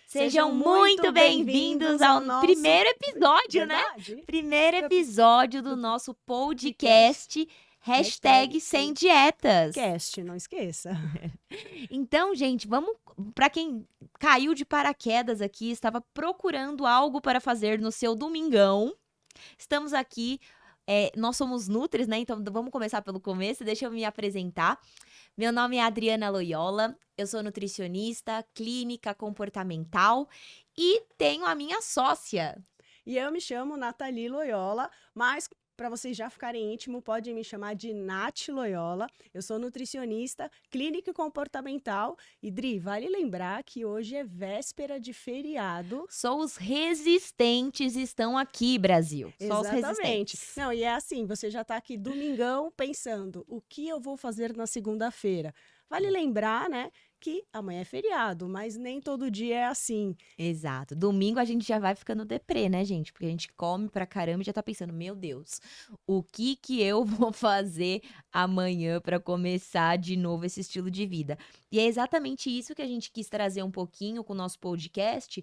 Sejam muito bem-vindos ao primeiro episódio, Verdade? né? Primeiro episódio do nosso podcast Hashtag Sem Dietas. Cast, não esqueça. Então, gente, vamos para quem caiu de paraquedas aqui, estava procurando algo para fazer no seu domingão. Estamos aqui, nós somos Nutris, né? Então vamos começar pelo começo, deixa eu me apresentar. Meu nome é Adriana Loyola, eu sou nutricionista, clínica comportamental e tenho a minha sócia. E eu me chamo Nathalie Loyola, mas para vocês já ficarem íntimos, podem me chamar de Nath Loyola. Eu sou nutricionista, clínica e comportamental. E Dri, vale lembrar que hoje é véspera de feriado. Só os resistentes estão aqui, Brasil. Só os Exatamente. resistentes. Não, e é assim, você já está aqui domingão pensando, o que eu vou fazer na segunda-feira? Vale lembrar, né, que amanhã é feriado, mas nem todo dia é assim. Exato. Domingo a gente já vai ficando deprê, né, gente? Porque a gente come pra caramba e já tá pensando, meu Deus, o que eu vou fazer amanhã pra começar de novo esse estilo de vida? E é exatamente isso que a gente quis trazer um pouquinho com o nosso podcast,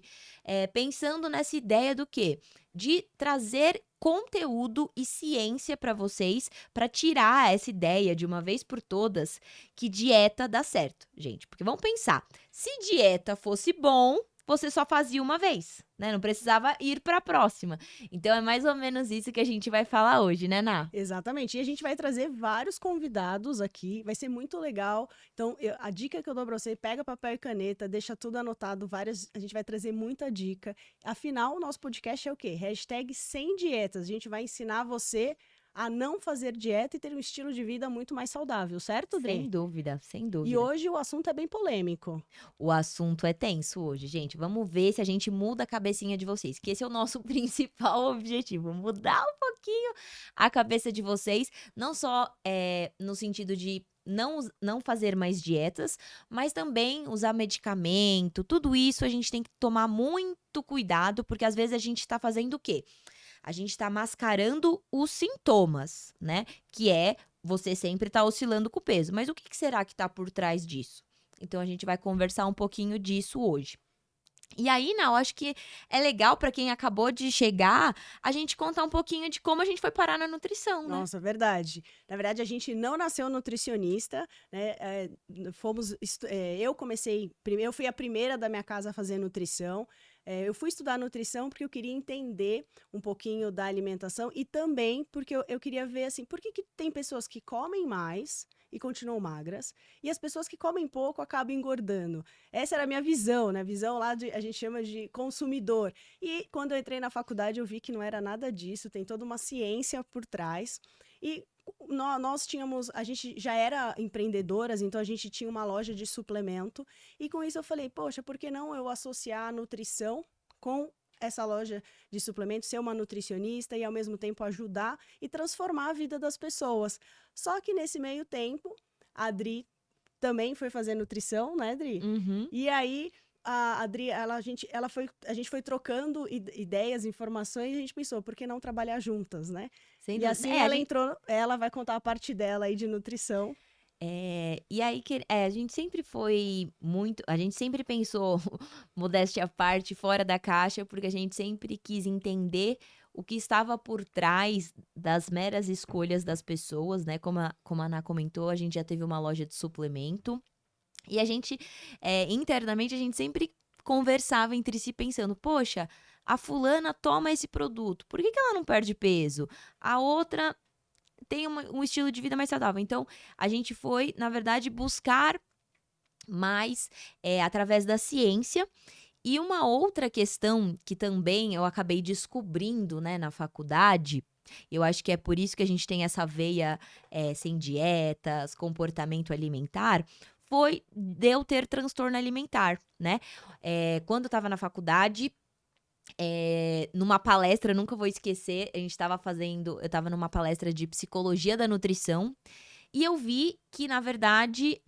pensando nessa ideia do quê? De trazer conteúdo e ciência pra vocês, pra tirar essa ideia de uma vez por todas que dieta dá certo, gente. Porque vamos pensar, se dieta fosse bom, você só fazia uma vez, né? Não precisava ir para a próxima. Então é mais ou menos isso que a gente vai falar hoje, né, Ná? Exatamente. E a gente vai trazer vários convidados aqui, vai ser muito legal. Então, a dica que eu dou para você, pega papel e caneta, deixa tudo anotado, a gente vai trazer muita dica. Afinal, o nosso podcast é o quê? Hashtag sem dietas. A gente vai ensinar você a não fazer dieta e ter um estilo de vida muito mais saudável, certo, Dri? Sem dúvida, sem dúvida. E hoje o assunto é bem polêmico. O assunto é tenso hoje, gente. Vamos ver se a gente muda a cabecinha de vocês, que esse é o nosso principal objetivo, mudar um pouquinho a cabeça de vocês, não só no sentido de não fazer mais dietas, mas também usar medicamento, tudo isso a gente tem que tomar muito cuidado, porque às vezes a gente tá fazendo o quê? A gente está mascarando os sintomas, né? Que é você sempre tá oscilando com o peso. Mas o que será que tá por trás disso? Então a gente vai conversar um pouquinho disso hoje. E aí, eu acho que é legal para quem acabou de chegar, a gente contar um pouquinho de como a gente foi parar na nutrição, né? Nossa, verdade. Na verdade, a gente não nasceu nutricionista, né? Eu fui a primeira da minha casa a fazer nutrição. Eu fui estudar nutrição porque eu queria entender um pouquinho da alimentação e também porque eu queria ver, assim, por que tem pessoas que comem mais e continuam magras e as pessoas que comem pouco acabam engordando. Essa era a minha visão, né? A gente chama de consumidor. E quando eu entrei na faculdade eu vi que não era nada disso, tem toda uma ciência por trás. E a gente já era empreendedoras, então a gente tinha uma loja de suplemento. E com isso eu falei, poxa, por que não eu associar a nutrição com essa loja de suplementos, ser uma nutricionista e ao mesmo tempo ajudar e transformar a vida das pessoas. Só que nesse meio tempo, a Adri também foi fazer nutrição, né, Adri? Uhum. E aí a Adri, a gente foi trocando ideias, informações e a gente pensou, por que não trabalhar juntas, né? Sem E dúvida. assim ela entrou, ela vai contar a parte dela aí de nutrição. E aí a gente sempre foi muito, a gente sempre pensou, modéstia à parte, fora da caixa, porque a gente sempre quis entender o que estava por trás das meras escolhas das pessoas, né? Como a Ana comentou, a gente já teve uma loja de suplemento e a gente, internamente, a gente sempre conversava entre si pensando, poxa, a fulana toma esse produto, por que ela não perde peso? A outra tem um estilo de vida mais saudável. Então, a gente foi, na verdade, buscar mais através da ciência. E uma outra questão que também eu acabei descobrindo, né, na faculdade, eu acho que é por isso que a gente tem essa veia sem dietas, comportamento alimentar, foi de eu ter transtorno alimentar, né? Quando eu estava na faculdade, numa palestra, eu nunca vou esquecer, eu estava numa palestra de psicologia da nutrição, e eu vi que, na verdade,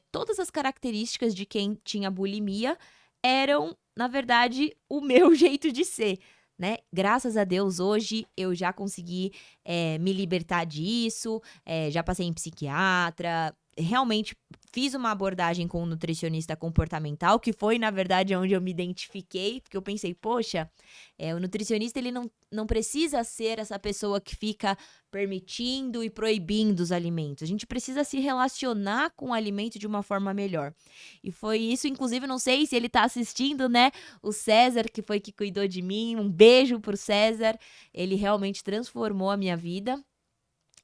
todas as características de quem tinha bulimia eram, na verdade, o meu jeito de ser, né? Graças a Deus, hoje eu já consegui me libertar disso, já passei em psiquiatra, realmente fiz uma abordagem com um nutricionista comportamental, que foi, na verdade, onde eu me identifiquei, porque eu pensei, poxa, o nutricionista ele não precisa ser essa pessoa que fica permitindo e proibindo os alimentos. A gente precisa se relacionar com o alimento de uma forma melhor. E foi isso, inclusive, não sei se ele tá assistindo, né? O César, que foi que cuidou de mim. Um beijo pro César. Ele realmente transformou a minha vida.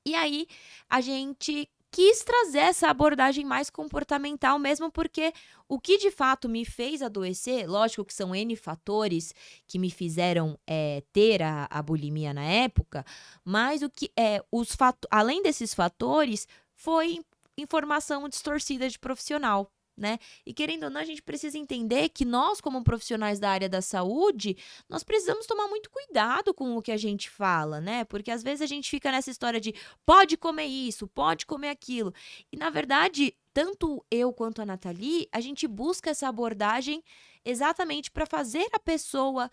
E aí, a gente quis trazer essa abordagem mais comportamental mesmo, porque o que de fato me fez adoecer, lógico que são N fatores que me fizeram ter a bulimia na época, mas o que além desses fatores, foi informação distorcida de profissional. Né? E querendo ou não, a gente precisa entender que nós, como profissionais da área da saúde, nós precisamos tomar muito cuidado com o que a gente fala, né? Porque às vezes a gente fica nessa história de pode comer isso, pode comer aquilo. E na verdade, tanto eu quanto a Nathalie, a gente busca essa abordagem exatamente para fazer a pessoa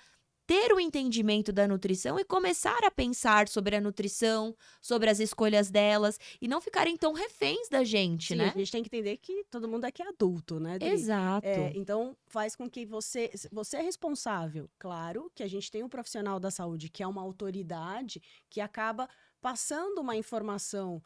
ter o entendimento da nutrição e começar a pensar sobre a nutrição, sobre as escolhas delas e não ficarem tão reféns da gente, Sim, né? a gente tem que entender que todo mundo aqui é adulto, né, Dri? Exato. Então, faz com que você é responsável. Claro que a gente tem um profissional da saúde que é uma autoridade que acaba passando uma informação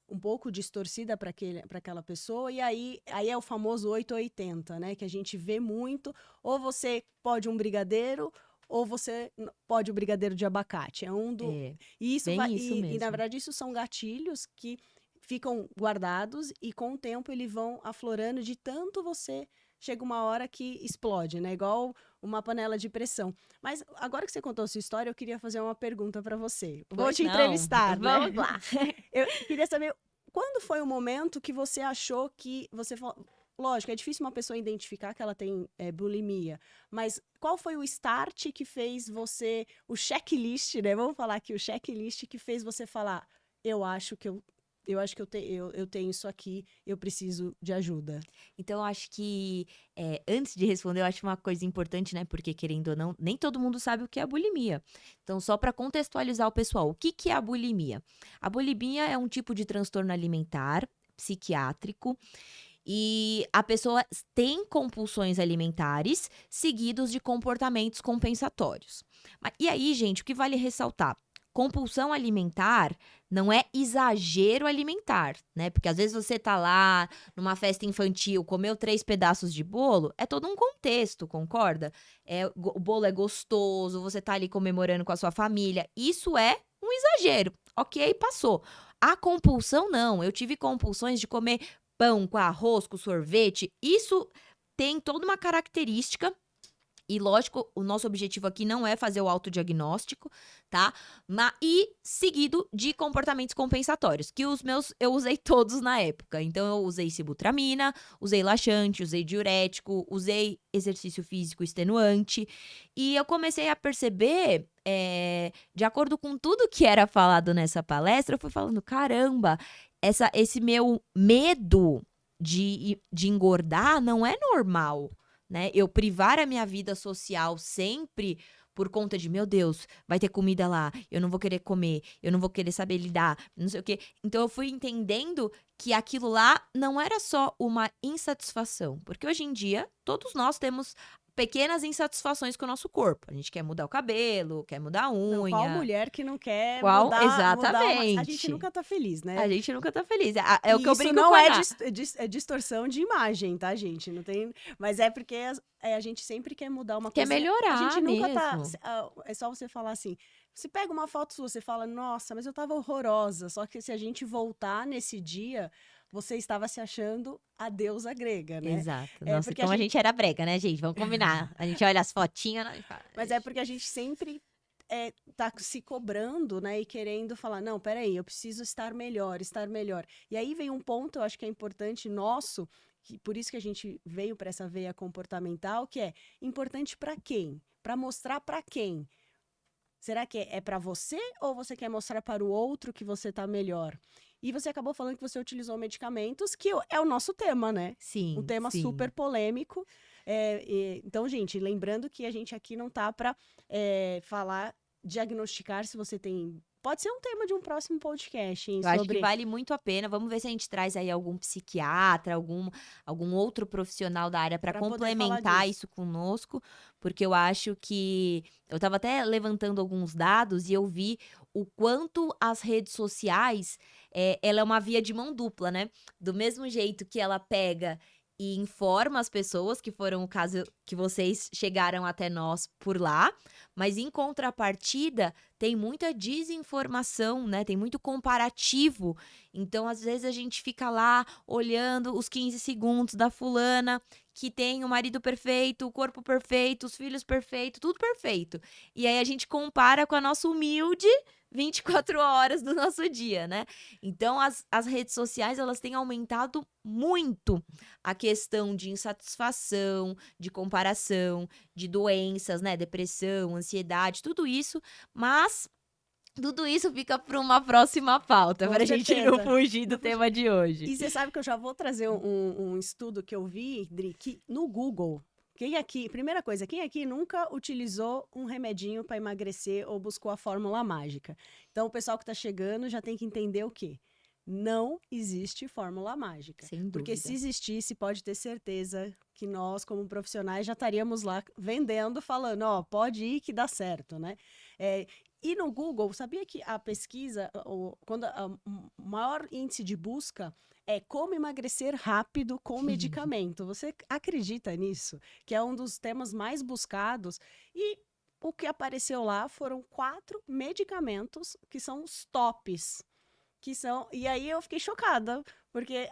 um pouco distorcida para aquela pessoa, e aí é o famoso 880, né? Que a gente vê muito, ou você pode um brigadeiro, ou você pode o brigadeiro de abacate. É um do. É, E isso bem vai. isso E, na mesmo. verdade, isso são gatilhos que ficam guardados e com o tempo eles vão aflorando de tanto você. Chega uma hora que explode, né? Igual uma panela de pressão. Mas agora que você contou a sua história, eu queria fazer uma pergunta para você. Vou Pois te não, entrevistar, né? vamos lá. Eu queria saber quando foi o momento que você achou que você falou. Lógico, é difícil uma pessoa identificar que ela tem bulimia, mas qual foi o start que fez você, o checklist, né? Vamos falar aqui, o checklist que fez você falar, eu acho que eu tenho isso aqui, eu preciso de ajuda. Então, eu acho que, antes de responder, eu acho uma coisa importante, né? Porque, querendo ou não, nem todo mundo sabe o que é a bulimia. Então, só para contextualizar o pessoal, o que é a bulimia? A bulimia é um tipo de transtorno alimentar psiquiátrico e a pessoa tem compulsões alimentares seguidos de comportamentos compensatórios. E aí, gente, o que vale ressaltar? Compulsão alimentar não é exagero alimentar, né? Porque às vezes você tá lá numa festa infantil, comeu 3 pedaços de bolo, é todo um contexto, concorda? O bolo é gostoso, você tá ali comemorando com a sua família. Isso é um exagero, ok? Passou. A compulsão, não. Eu tive compulsões de comer pão com arroz, com sorvete. Isso tem toda uma característica. E lógico, o nosso objetivo aqui não é fazer o autodiagnóstico, tá? E seguido de comportamentos compensatórios, que os meus eu usei todos na época. Então eu usei sibutramina, usei laxante, usei diurético, usei exercício físico extenuante. E eu comecei a perceber, de acordo com tudo que era falado nessa palestra, eu fui falando, caramba, esse meu medo de engordar não é normal. Né? Eu privar a minha vida social sempre por conta de, meu Deus, vai ter comida lá, eu não vou querer comer, eu não vou querer saber lidar, não sei o quê. Então eu fui entendendo que aquilo lá não era só uma insatisfação, porque hoje em dia todos nós temos pequenas insatisfações com o nosso corpo. A gente quer mudar o cabelo, quer mudar a Não, qual unha. mulher que não quer Qual? mudar uma. A gente Exatamente. nunca tá feliz, né? A gente nunca tá feliz. É o E que eu isso brinco não com a é Ná. distorção de imagem, tá, gente? Não tem. Mas é porque a gente sempre quer mudar uma Quer coisa. A melhorar gente nunca tá. mesmo. É só você falar assim. Você pega uma foto sua, você fala, nossa, mas eu tava horrorosa. Só que se a gente voltar nesse dia, você estava se achando a deusa grega, né? Exato. É Nossa, porque como a gente era brega, né, gente? Vamos combinar. A gente olha as fotinhas e fala. Mas é porque a gente sempre tá se cobrando, né? E querendo falar, não, peraí, eu preciso estar melhor, estar melhor. E aí vem um ponto, eu acho que é importante nosso, que por isso que a gente veio para essa veia comportamental, que é importante para quem? Para mostrar para quem? Será que é para você ou você quer mostrar para o outro que você tá melhor? E você acabou falando que você utilizou medicamentos, que é o nosso tema, né? Um Sim, tema sim. super polêmico. Então, gente, lembrando que a gente aqui não tá para falar, diagnosticar se você tem pode ser um tema de um próximo podcast, hein, Eu acho que sobre vale muito a pena. Vamos ver se a gente traz aí algum psiquiatra, algum outro profissional da área para para poder falar complementar disso. isso conosco, porque eu acho que eu estava até levantando alguns dados e eu vi o quanto as redes sociais, ela é uma via de mão dupla, né? Do mesmo jeito que ela pega e informa as pessoas, que foram o caso que vocês chegaram até nós por lá, mas em contrapartida tem muita desinformação, né, tem muito comparativo, então às vezes a gente fica lá olhando os 15 segundos da fulana, que tem o marido perfeito, o corpo perfeito, os filhos perfeitos, tudo perfeito. E aí a gente compara com a nossa humilde 24 horas do nosso dia, né. Então as redes sociais, elas têm aumentado muito a questão de insatisfação, de comparação, de doenças, né, depressão, ansiedade, tudo isso, mas tudo isso fica para uma próxima pauta, Com para a gente não certeza. fugir do Não fugir. tema de hoje. E você sabe que eu já vou trazer um estudo que eu vi, Dri, que no Google, primeira coisa, quem aqui nunca utilizou um remedinho para emagrecer ou buscou a fórmula mágica? Então, o pessoal que está chegando já tem que entender o quê? Não existe fórmula mágica. Sem Porque dúvida. se existisse, pode ter certeza que nós, como profissionais, já estaríamos lá vendendo, falando, ó, pode ir que dá certo, né? E no Google, sabia que a pesquisa, o maior índice de busca é como emagrecer rápido com medicamento. Você acredita nisso? Que é um dos temas mais buscados. E o que apareceu lá foram 4 medicamentos que são os tops. E aí eu fiquei chocada, porque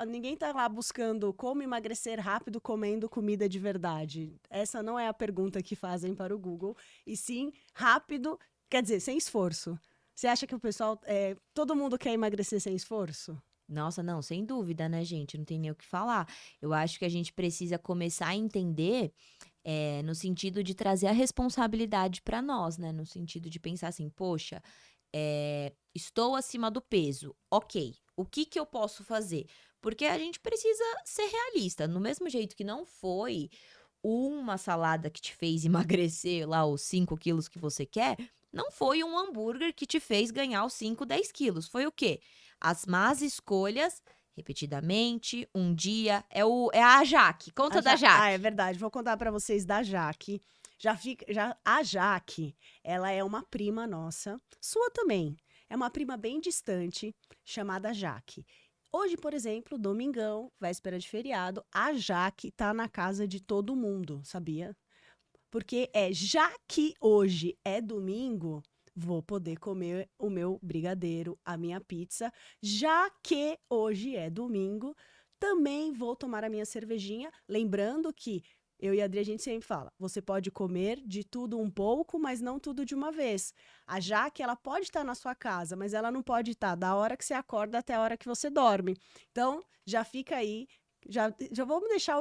ninguém tá lá buscando como emagrecer rápido comendo comida de verdade. Essa não é a pergunta que fazem para o Google, e sim rápido, quer dizer, sem esforço. Você acha que o pessoal, todo mundo quer emagrecer sem esforço? Nossa, não, sem dúvida, né, gente? Não tem nem o que falar. Eu acho que a gente precisa começar a entender, no sentido de trazer a responsabilidade para nós, né? No sentido de pensar assim, poxa, estou acima do peso, ok. O que que eu posso fazer? Porque a gente precisa ser realista. No mesmo jeito que não foi uma salada que te fez emagrecer lá os 5 quilos que você quer, não foi um hambúrguer que te fez ganhar os 5, 10 quilos. Foi o quê? As más escolhas, repetidamente, um dia. É a Jaque. Conta da Ah, Jaque. é verdade. Vou contar para vocês da Jaque. A Jaque, ela é uma prima nossa, sua também. É uma prima bem distante, chamada Jaque. Hoje, por exemplo, domingão, véspera de feriado, a Jaque tá na casa de todo mundo, sabia? Porque já que hoje é domingo, vou poder comer o meu brigadeiro, a minha pizza. Já que hoje é domingo, também vou tomar a minha cervejinha. Lembrando que eu e a Adri, a gente sempre fala, você pode comer de tudo um pouco, mas não tudo de uma vez. A Jaque, ela pode estar na sua casa, mas ela não pode estar da hora que você acorda até a hora que você dorme. Então, já fica aí. Já vamos deixar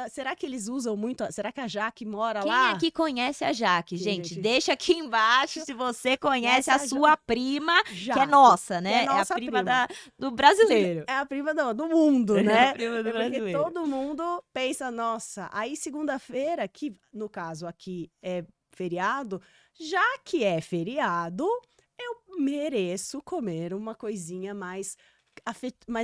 será que eles usam muito? Será que a Jaque mora Quem lá? aqui conhece a Jaque, Sim, gente? gente. Deixa aqui embaixo se você conhece Conhece a a sua prima, que é Jaque, nossa, que é né? É a nossa prima prima. do brasileiro. É a prima do mundo, É a né? prima do É porque brasileiro. todo mundo pensa, nossa, aí segunda-feira, que no caso aqui é feriado, já que é feriado, eu mereço comer uma coisinha mais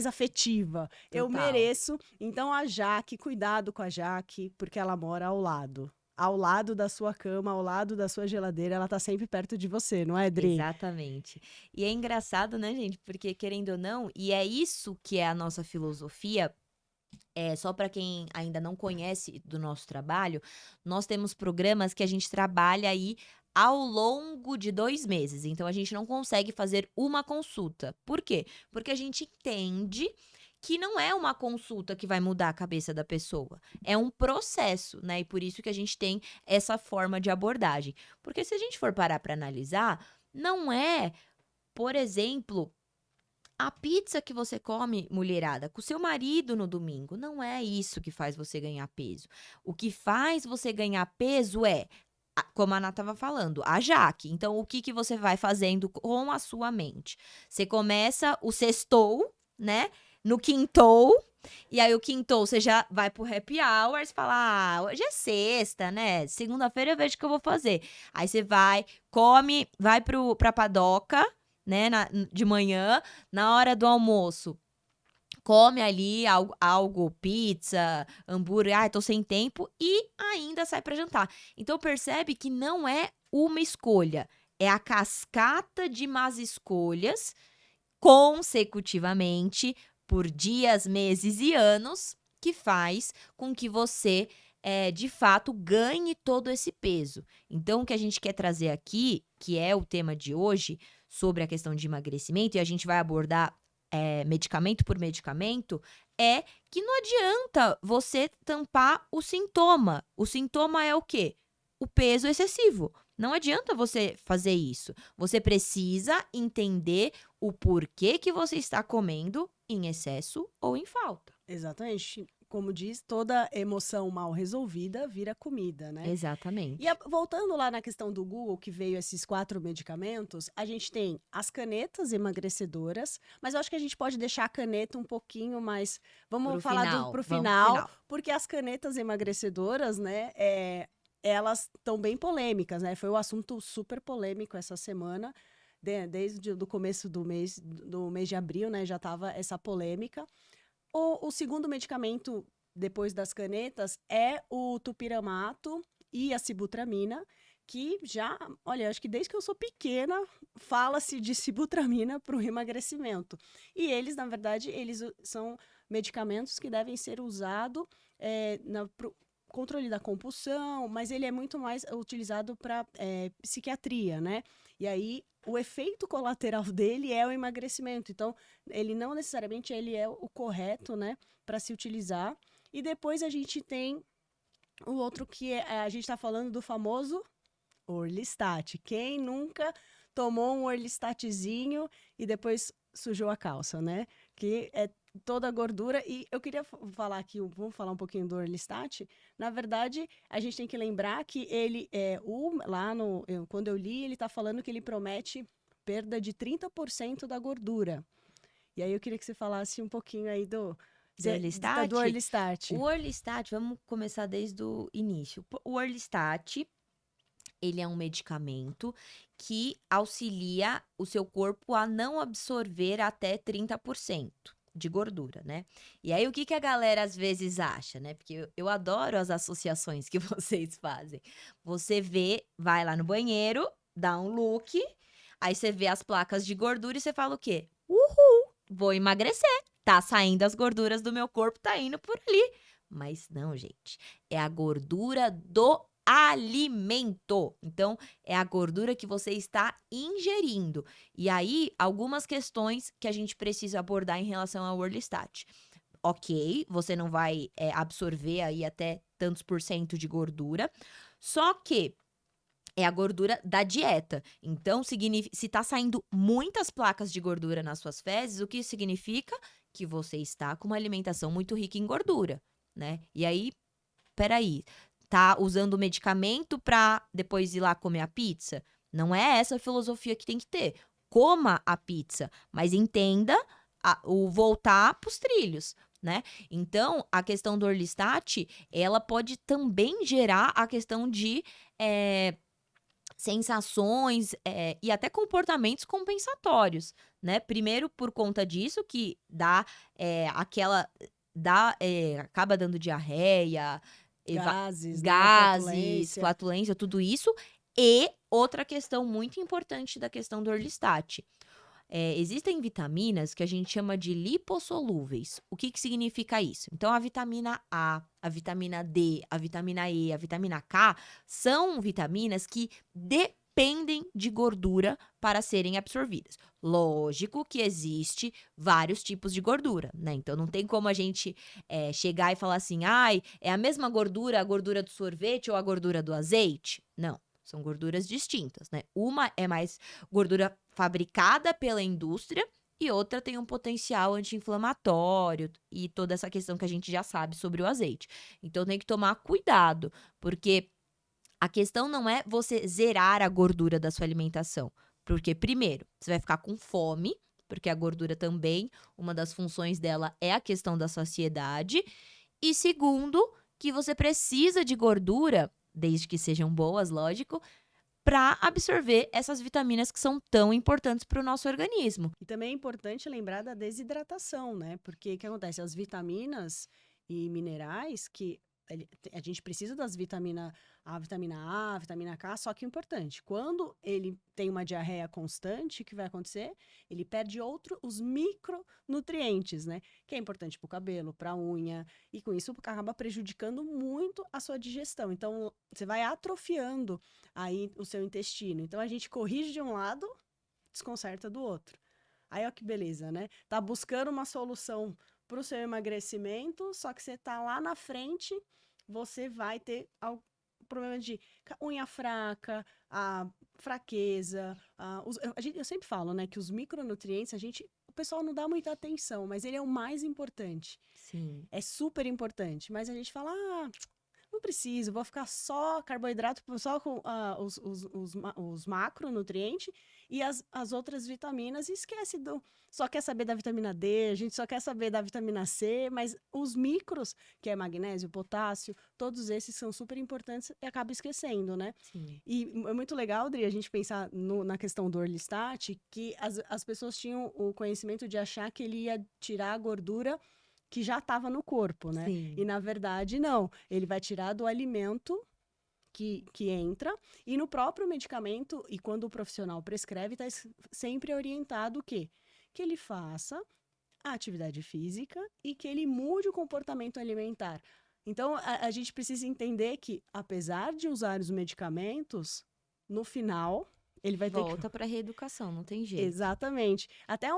afetiva. Eu Total. mereço. Então a Jaque, cuidado com a Jaque, porque ela mora ao lado. Ao lado da sua cama, ao lado da sua geladeira, ela tá sempre perto de você, não é, Dri? Exatamente. E é engraçado, né, gente? Porque querendo ou não, e é isso que é a nossa filosofia. Só para quem ainda não conhece do nosso trabalho, nós temos programas que a gente trabalha aí ao longo de 2 meses. Então, a gente não consegue fazer uma consulta. Por quê? Porque a gente entende que não é uma consulta que vai mudar a cabeça da pessoa. É um processo, né? E por isso que a gente tem essa forma de abordagem. Porque se a gente for parar para analisar, não é, por exemplo, a pizza que você come, mulherada, com o seu marido no domingo, não é isso que faz você ganhar peso. O que faz você ganhar peso é, como a Ana estava falando, a Jaque. Então, o que que você vai fazendo com a sua mente? Você começa o sextou, né? No quintou. E aí, o quintou, você já vai pro happy hour, você fala, ah, hoje é sexta, né? Segunda-feira eu vejo o que eu vou fazer. Aí você vai, come, vai pra padoca, né, de manhã, na hora do almoço, come ali algo, pizza, hambúrguer, ai, tô sem tempo, e ainda sai para jantar. Então percebe que não é uma escolha, é a cascata de más escolhas consecutivamente por dias, meses e anos que faz com que você, de fato, ganhe todo esse peso. Então o que a gente quer trazer aqui, que é o tema de hoje, sobre a questão de emagrecimento, e a gente vai abordar, medicamento por medicamento, é que não adianta você tampar o sintoma. O sintoma é o quê? O peso excessivo. Não adianta você fazer isso. Você precisa entender o porquê que você está comendo em excesso ou em falta. Exatamente. Como diz, toda emoção mal resolvida vira comida, né? E Exatamente. voltando lá na questão do Google, que veio esses 4 medicamentos, a gente tem as canetas emagrecedoras, mas eu acho que a gente pode deixar a caneta um pouquinho mais. Vamos Pro falar final, pro vamos pro final, final. porque as canetas emagrecedoras, né, elas estão bem polêmicas, né? Foi um assunto super polêmico essa semana. Desde o começo do mês de abril, né, já estava essa polêmica. O segundo medicamento, depois das canetas, é o tupiramato e a sibutramina, que já, olha, acho que desde que eu sou pequena, fala-se de sibutramina para o emagrecimento. E eles, na verdade, são medicamentos que devem ser usados para controle da compulsão, mas ele é muito mais utilizado para psiquiatria, né? E aí, o efeito colateral dele é o emagrecimento. Então, ele não necessariamente ele é o correto, né, para se utilizar. E depois a gente tem o outro que a gente está falando do famoso Orlistat. Quem nunca tomou um Orlistatzinho e depois sujou a calça, né? Que é toda a gordura. E eu queria falar aqui, vamos falar um pouquinho do Orlistat. Na verdade, a gente tem que lembrar que ele quando eu li, ele está falando que ele promete perda de 30% da gordura. E aí eu queria que você falasse um pouquinho aí do Orlistat? do Orlistat. O Orlistat, vamos começar desde o início. O Orlistat, ele é um medicamento que auxilia o seu corpo a não absorver até 30% de gordura, né? E aí, o que a galera às vezes acha, né? Porque eu adoro as associações que vocês fazem. Você vai lá no banheiro, dá um look, aí você vê as placas de gordura e você fala o quê? Uhul, vou emagrecer. Tá saindo as gorduras do meu corpo, tá indo por ali. Mas não, gente. É a gordura do alimento. Então, é a gordura que você está ingerindo. E aí, algumas questões que a gente precisa abordar em relação ao Orlistat. Ok, você não vai absorver aí até tantos por cento de gordura, só que é a gordura da dieta. Então, se tá saindo muitas placas de gordura nas suas fezes, o que isso significa? Que você está com uma alimentação muito rica em gordura, né? E aí, peraí, tá usando o medicamento pra depois ir lá comer a pizza? Não é essa a filosofia que tem que ter. Coma a pizza, mas entenda o voltar pros trilhos, né? Então, a questão do Orlistat, ela pode também gerar a questão de sensações e até comportamentos compensatórios, né? Primeiro, por conta disso, que acaba dando diarreia, Gases, né? gases, flatulência, tudo isso. E outra questão muito importante da questão do Orlistat. Existem vitaminas que a gente chama de lipossolúveis. O que significa isso? Então, a vitamina A, a vitamina D, a vitamina E, a vitamina K são vitaminas que dependem de gordura para serem absorvidas. Lógico que existe vários tipos de gordura, né? Então, não tem como a gente chegar e falar assim, ai, é a mesma gordura, a gordura do sorvete ou a gordura do azeite? Não. São gorduras distintas, né? Uma é mais gordura fabricada pela indústria e outra tem um potencial anti-inflamatório e toda essa questão que a gente já sabe sobre o azeite. Então tem que tomar cuidado, porque a questão não é você zerar a gordura da sua alimentação. Porque, primeiro, você vai ficar com fome, porque a gordura também, uma das funções dela é a questão da saciedade. E segundo, que você precisa de gordura, desde que sejam boas, lógico, para absorver essas vitaminas que são tão importantes para o nosso organismo. E também é importante lembrar da desidratação, né? Porque o que acontece? As vitaminas e minerais que a gente precisa das vitamina A, a vitamina K, só que o importante, quando ele tem uma diarreia constante, o que vai acontecer? Ele perde os micronutrientes, né? Que é importante para o cabelo, para a unha, e com isso acaba prejudicando muito a sua digestão. Então, você vai atrofiando aí o seu intestino. Então, a gente corrige de um lado, desconcerta do outro. Aí, ó que beleza, né? Tá buscando uma solução para o seu emagrecimento, só que você tá lá na frente, você vai ter problema de unha fraca, a fraqueza. Eu sempre falo, né, que os micronutrientes, o pessoal não dá muita atenção, mas ele é o mais importante. Sim. É super importante. Mas a gente fala, não preciso, vou ficar só carboidrato, só com os macronutrientes e as outras vitaminas, e esquece só quer saber da vitamina D, a gente só quer saber da vitamina C, mas os micros, que é magnésio, potássio, todos esses são super importantes e acaba esquecendo, né? Sim. E é muito legal, Adri, a gente pensar na questão do Orlistat, que as pessoas tinham o conhecimento de achar que ele ia tirar a gordura que já estava no corpo, né? Sim. E na verdade, não. Ele vai tirar do alimento que entra, e no próprio medicamento, e quando o profissional prescreve, está sempre orientado o quê? Que ele faça a atividade física e que ele mude o comportamento alimentar. Então, a gente precisa entender que, apesar de usar os medicamentos, no final, ele vai ter que... Volta para a reeducação, não tem jeito. Exatamente. Até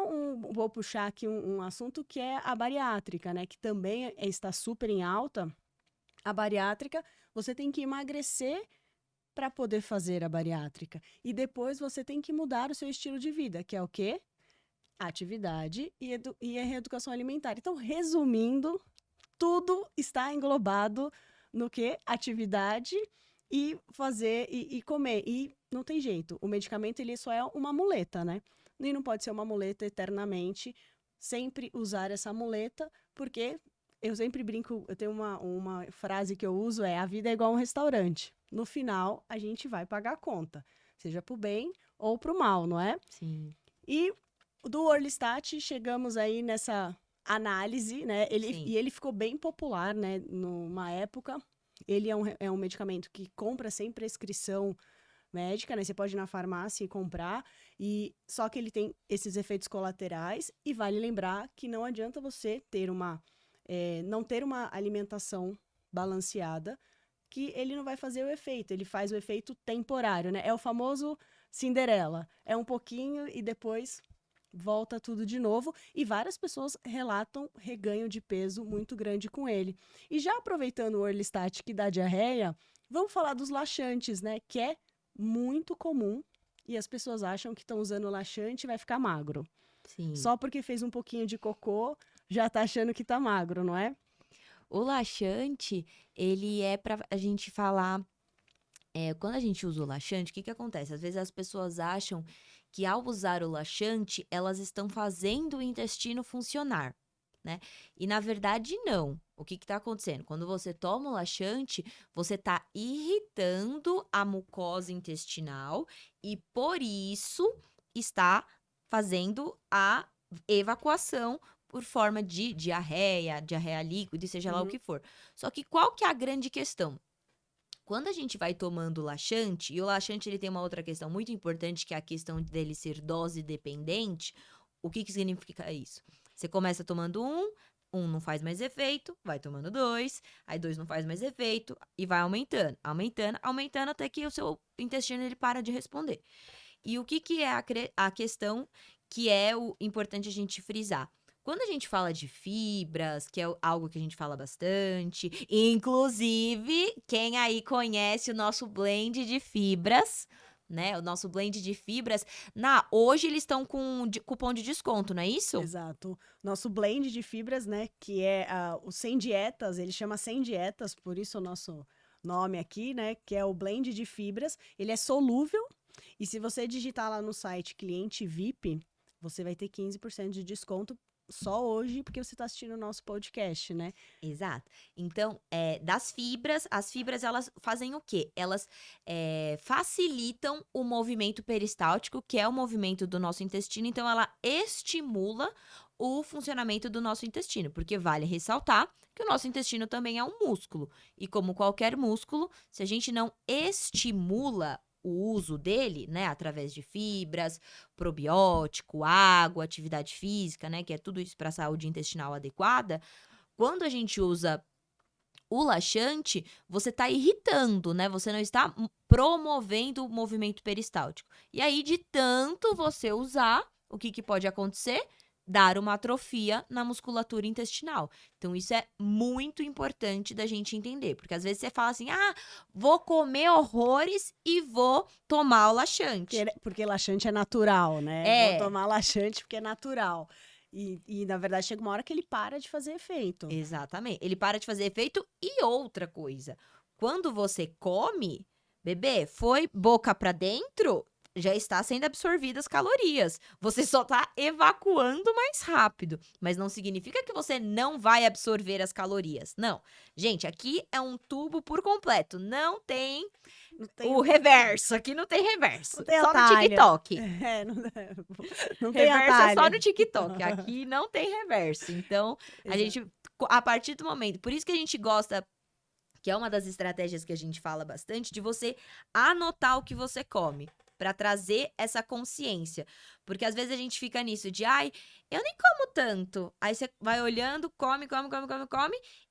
vou puxar aqui um assunto que é a bariátrica, né? Que também está super em alta. A bariátrica, você tem que emagrecer para poder fazer a bariátrica. E depois você tem que mudar o seu estilo de vida, que é o quê? Atividade e a reeducação alimentar. Então, resumindo, tudo está englobado no quê? Atividade e fazer e comer. E não tem jeito. O medicamento, ele só é uma muleta, né? E não pode ser uma muleta eternamente. Sempre usar essa muleta, porque eu sempre brinco, eu tenho uma frase que eu uso, a vida é igual a um restaurante. No final, a gente vai pagar a conta. Seja pro bem ou pro mal, não é? Sim. E do Orlistat, chegamos aí nessa análise, né? E ele ficou bem popular, né? Numa época. Ele é um medicamento que compra sem prescrição médica, né? Você pode ir na farmácia e comprar, só que ele tem esses efeitos colaterais, e vale lembrar que não adianta você não ter uma alimentação balanceada, que ele não vai fazer o efeito, ele faz o efeito temporário, né? É o famoso Cinderela, é um pouquinho e depois volta tudo de novo, e várias pessoas relatam reganho de peso muito grande com ele. E já aproveitando o Orlistat que dá diarreia, vamos falar dos laxantes, né? Que é muito comum, e as pessoas acham que estão usando laxante e vai ficar magro. Sim. Só porque fez um pouquinho de cocô, já tá achando que tá magro, não é? O laxante, ele é para a gente falar. Quando a gente usa o laxante, o que acontece? Às vezes as pessoas acham que ao usar o laxante, elas estão fazendo o intestino funcionar, né? E na verdade, não. O que está acontecendo? Quando você toma o laxante, você está irritando a mucosa intestinal e por isso está fazendo a evacuação por forma de diarreia líquida, seja lá o que for. Só que qual que é a grande questão? Quando a gente vai tomando laxante, e o laxante ele tem uma outra questão muito importante, que é a questão dele ser dose dependente, o que significa isso? Você começa tomando um não faz mais efeito, vai tomando dois, aí dois não faz mais efeito, e vai aumentando, aumentando, aumentando, até que o seu intestino ele para de responder. E o que é a questão que é o importante a gente frisar? Quando a gente fala de fibras, que é algo que a gente fala bastante, inclusive, quem aí conhece o nosso blend de fibras, né? O nosso blend de fibras, hoje eles estão com cupom de desconto, não é isso? Exato. Nosso blend de fibras, né, que é o Sem Dietas, ele chama Sem Dietas, por isso o nosso nome aqui, né, que é o blend de fibras. Ele é solúvel, e se você digitar lá no site cliente VIP, você vai ter 15% de desconto só hoje porque você está assistindo o nosso podcast, né? Exato. Então, das fibras, as fibras elas fazem o quê? Elas facilitam o movimento peristáltico, que é o movimento do nosso intestino. Então, ela estimula o funcionamento do nosso intestino, porque vale ressaltar que o nosso intestino também é um músculo. E como qualquer músculo, se a gente não estimula o uso dele, né, através de fibras, probiótico, água, atividade física, né, que é tudo isso para a saúde intestinal adequada, quando a gente usa o laxante, você está irritando, né? Você não está promovendo o movimento peristáltico. E aí, de tanto você usar, o que pode acontecer? Dar uma atrofia na musculatura intestinal. Então, isso é muito importante da gente entender. Porque às vezes você fala assim: ah, vou comer horrores e vou tomar o laxante. Porque laxante é natural, né? Vou É, tomar laxante porque é natural. E, na verdade, chega uma hora que ele para de fazer efeito. exatamente. Ele para de fazer efeito. E outra coisa, quando você come, bebê, foi boca pra dentro, já está sendo absorvidas calorias. Você só tá evacuando mais rápido, mas não significa que você não vai absorver as calorias. Não. Gente, aqui é um tubo por completo, não tem Não tem, o reverso, aqui não tem reverso, não tem só no atalho. TikTok. É, não tem Reverso é só atalho. no TikTok, aqui não tem reverso. Então, a Exato. gente, a partir do momento, por isso que a gente gosta, que é uma das estratégias que a gente fala bastante, de você anotar o que você come, para trazer essa consciência. Porque às vezes a gente fica nisso de, ai, eu nem como tanto. Aí você vai olhando, come,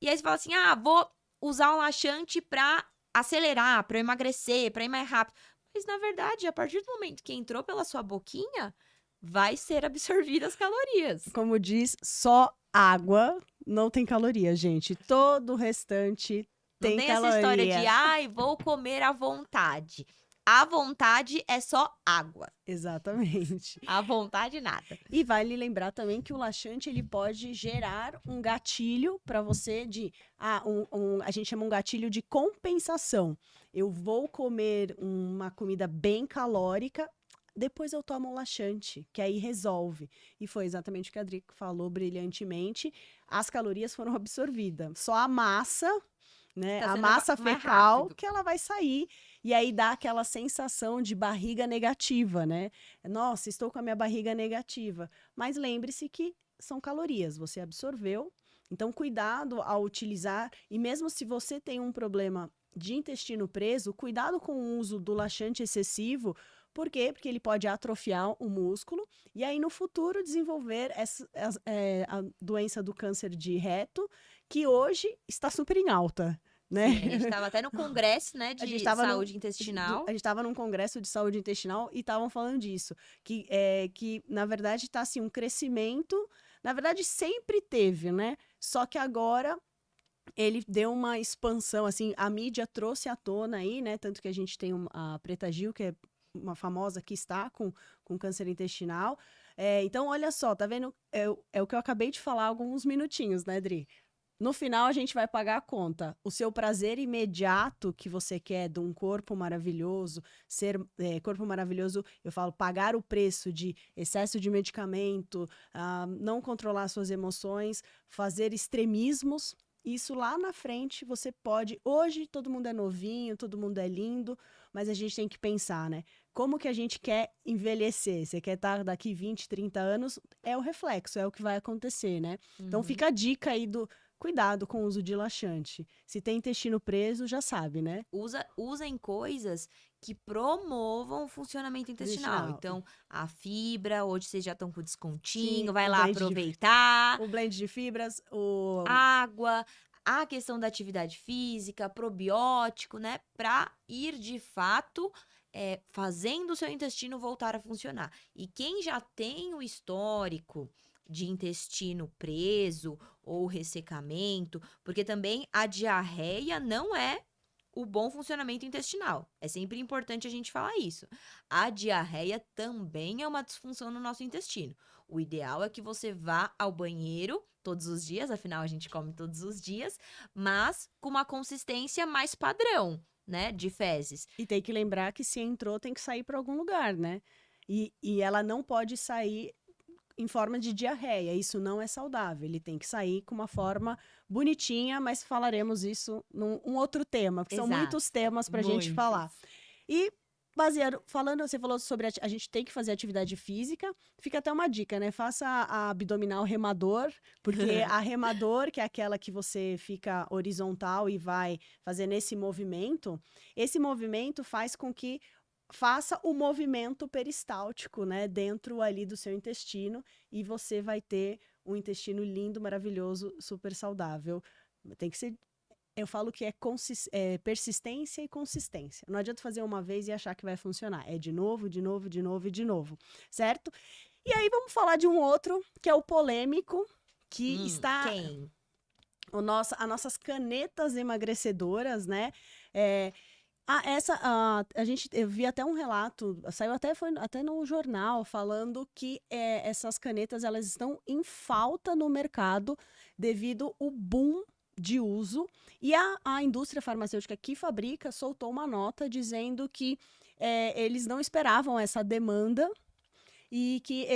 e aí você fala assim, ah, vou usar um laxante pra acelerar, pra eu emagrecer, pra ir mais rápido. Mas na verdade, a partir do momento que entrou pela sua boquinha, vai ser absorvidas as calorias. Como diz, só água não tem caloria, gente. Todo o restante Não tem tem essa história de, caloria. ai, vou comer à vontade. À vontade é só água. Exatamente. À vontade, nada. E vale lembrar também que o laxante ele pode gerar um gatilho para você de a gente chama um gatilho de compensação. Eu vou comer uma comida bem calórica, depois eu tomo um laxante, que aí resolve. E foi exatamente o que a Adri falou brilhantemente. As calorias foram absorvidas. Só a massa, né? Tá A sendo massa mais fecal rápido. que ela vai sair. E aí dá aquela sensação de barriga negativa, né? Nossa, estou com a minha barriga negativa. Mas lembre-se que são calorias, você absorveu. Então, cuidado ao utilizar. E mesmo se você tem um problema de intestino preso, cuidado com o uso do laxante excessivo. Por quê? Porque ele pode atrofiar o músculo e aí no futuro desenvolver a doença do câncer de reto, que hoje está super em alta, né? Sim, a gente estava até no congresso, né, A gente de estava saúde intestinal. a gente estava num congresso de saúde intestinal e estavam falando disso, que na verdade está assim um crescimento, na verdade sempre teve, né? Só que agora ele deu uma expansão, assim, a mídia trouxe à tona aí, né? Tanto que a gente tem a Preta Gil, que é uma famosa que está com câncer intestinal. Então, olha só, tá vendo? É o que eu acabei de falar há alguns minutinhos, né, Dri? No final, a gente vai pagar a conta. O seu prazer imediato que você quer de um corpo maravilhoso, corpo maravilhoso, eu falo, pagar o preço de excesso de medicamento, não controlar suas emoções, fazer extremismos. Isso lá na frente você pode. Hoje todo mundo é novinho, todo mundo é lindo, mas a gente tem que pensar, né? Como que a gente quer envelhecer? Você quer estar daqui 20, 30 anos? É o reflexo, é o que vai acontecer, né? Então fica a dica aí do cuidado com o uso de laxante. Se tem intestino preso, já sabe, né? Usem coisas que promovam o funcionamento intestinal. Então, a fibra, hoje vocês já estão com descontinho, Sim, vai o lá blend aproveitar. O blend de fibras, Água, a questão da atividade física, probiótico, né? Para ir de fato fazendo o seu intestino voltar a funcionar. E quem já tem o histórico de intestino preso ou ressecamento, porque também a diarreia não é o bom funcionamento intestinal. É sempre importante a gente falar isso. A diarreia também é uma disfunção no nosso intestino. O ideal é que você vá ao banheiro todos os dias, afinal a gente come todos os dias, mas com uma consistência mais padrão, né, de fezes. E tem que lembrar que se entrou, tem que sair para algum lugar, né? E ela não pode sair em forma de diarreia. Isso não é saudável. Ele tem que sair com uma forma bonitinha, mas falaremos isso num outro tema, porque são Exato. muitos temas para a gente falar. Muitos. E falando, você falou sobre a gente tem que fazer atividade física, fica até uma dica, né? Faça a abdominal remador, porque a remador, que é aquela que você fica horizontal e vai fazer nesse movimento, esse movimento faz com que faça o movimento peristáltico, né, dentro ali do seu intestino, e você vai ter um intestino lindo, maravilhoso, super saudável. Tem que ser, eu falo que é persistência e consistência. Não adianta fazer uma vez e achar que vai funcionar. É de novo, de novo, de novo e de novo, certo? E aí vamos falar de um outro, que é o polêmico, que está... Quem? As nossas canetas emagrecedoras, né? Eu vi até um relato, saiu foi até no jornal, falando que essas canetas elas estão em falta no mercado devido ao boom de uso. E a indústria farmacêutica que fabrica soltou uma nota dizendo que eles não esperavam essa demanda e que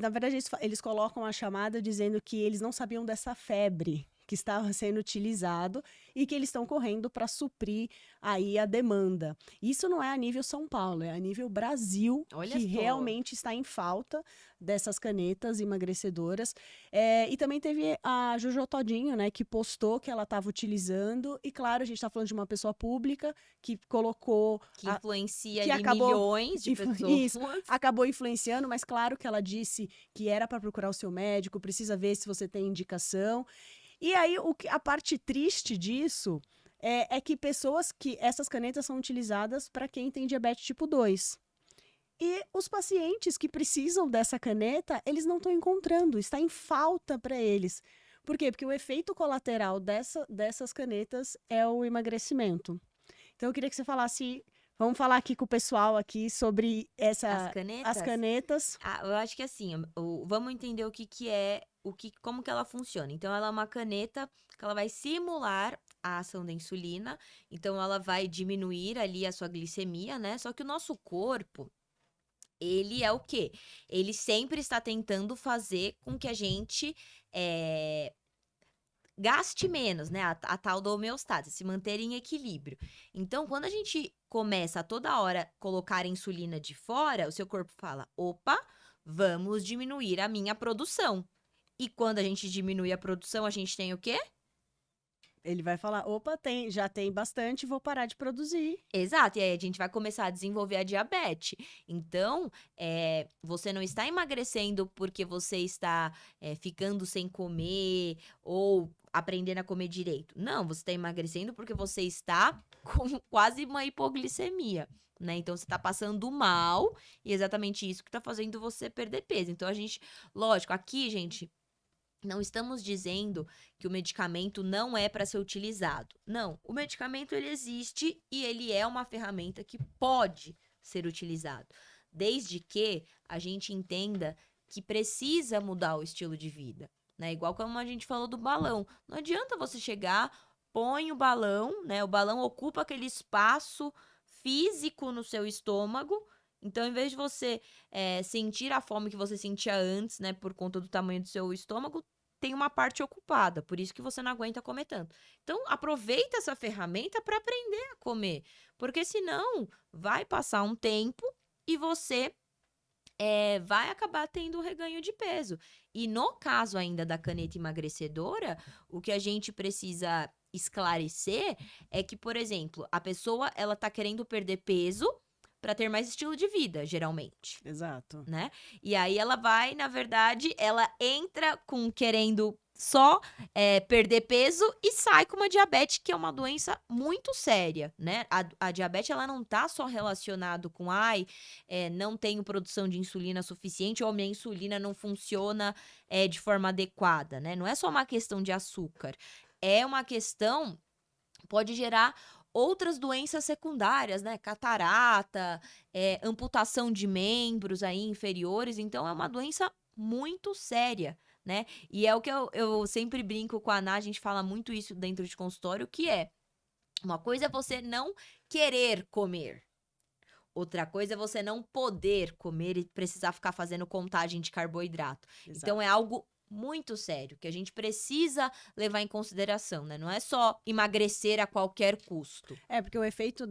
na verdade, eles colocam a chamada dizendo que eles não sabiam dessa febre que estava sendo utilizado e que eles estão correndo para suprir aí a demanda. Isso não é a nível São Paulo, é a nível Brasil, Olha que só. realmente está em falta dessas canetas emagrecedoras. E também teve a Jojo Todinho, né, que postou que ela estava utilizando. E claro, a gente está falando de uma pessoa pública que colocou... Que influencia que ali acabou- milhões de pessoas. Isso, acabou influenciando, mas claro que ela disse que era para procurar o seu médico, precisa ver se você tem indicação. E aí, a parte triste disso é que essas canetas são utilizadas para quem tem diabetes tipo 2. E os pacientes que precisam dessa caneta, eles não estão encontrando, está em falta para eles. Por quê? Porque o efeito colateral dessas canetas é o emagrecimento. Então, eu queria que você falasse... Vamos falar aqui com o pessoal aqui sobre As canetas? as canetas. Eu acho que assim, vamos entender o que é, como que ela funciona. Então, ela é uma caneta que ela vai simular a ação da insulina. Então, ela vai diminuir ali a sua glicemia, né? Só que o nosso corpo, ele é o quê? Ele sempre está tentando fazer com que a gente gaste menos, né? A tal da homeostase, se manter em equilíbrio. Então, quando a gente começa a toda hora colocar a insulina de fora, o seu corpo fala: opa, vamos diminuir a minha produção. E quando a gente diminui a produção, a gente tem o quê? Ele vai falar, opa, já tem bastante, vou parar de produzir. Exato, e aí a gente vai começar a desenvolver a diabetes. Então, você não está emagrecendo porque você está ficando sem comer ou aprendendo a comer direito. Não, você está emagrecendo porque você está com quase uma hipoglicemia, né? Então, você está passando mal e é exatamente isso que está fazendo você perder peso. Então, lógico, aqui, gente... Não estamos dizendo que o medicamento não é para ser utilizado. Não, o medicamento ele existe e ele é uma ferramenta que pode ser utilizado, desde que a gente entenda que precisa mudar o estilo de vida, né? Igual como a gente falou do balão. Não adianta você chegar, põe o balão, né? O balão ocupa aquele espaço físico no seu estômago. Então, em vez de você sentir a fome que você sentia antes, né, por conta do tamanho do seu estômago, tem uma parte ocupada, por isso que você não aguenta comer tanto. Então, aproveita essa ferramenta para aprender a comer, porque senão vai passar um tempo e você vai acabar tendo reganho de peso. E no caso ainda da caneta emagrecedora, o que a gente precisa esclarecer é que, por exemplo, a pessoa ela tá querendo perder peso para ter mais estilo de vida, geralmente. Exato. Né? E aí ela vai, na verdade, ela entra querendo só perder peso e sai com uma diabetes, que é uma doença muito séria, né? A diabetes, ela não tá só relacionado com, não tenho produção de insulina suficiente ou minha insulina não funciona de forma adequada, né? Não é só uma questão de açúcar, é uma questão, pode gerar outras doenças secundárias, né? Catarata, amputação de membros aí inferiores. Então, é uma doença muito séria, né? E é o que eu sempre brinco com a Ana, a gente fala muito isso dentro de consultório, que uma coisa é você não querer comer. Outra coisa é você não poder comer e precisar ficar fazendo contagem de carboidrato. Exato. Então é algo muito sério que a gente precisa levar em consideração, né? Não é só emagrecer a qualquer custo. Porque o efeito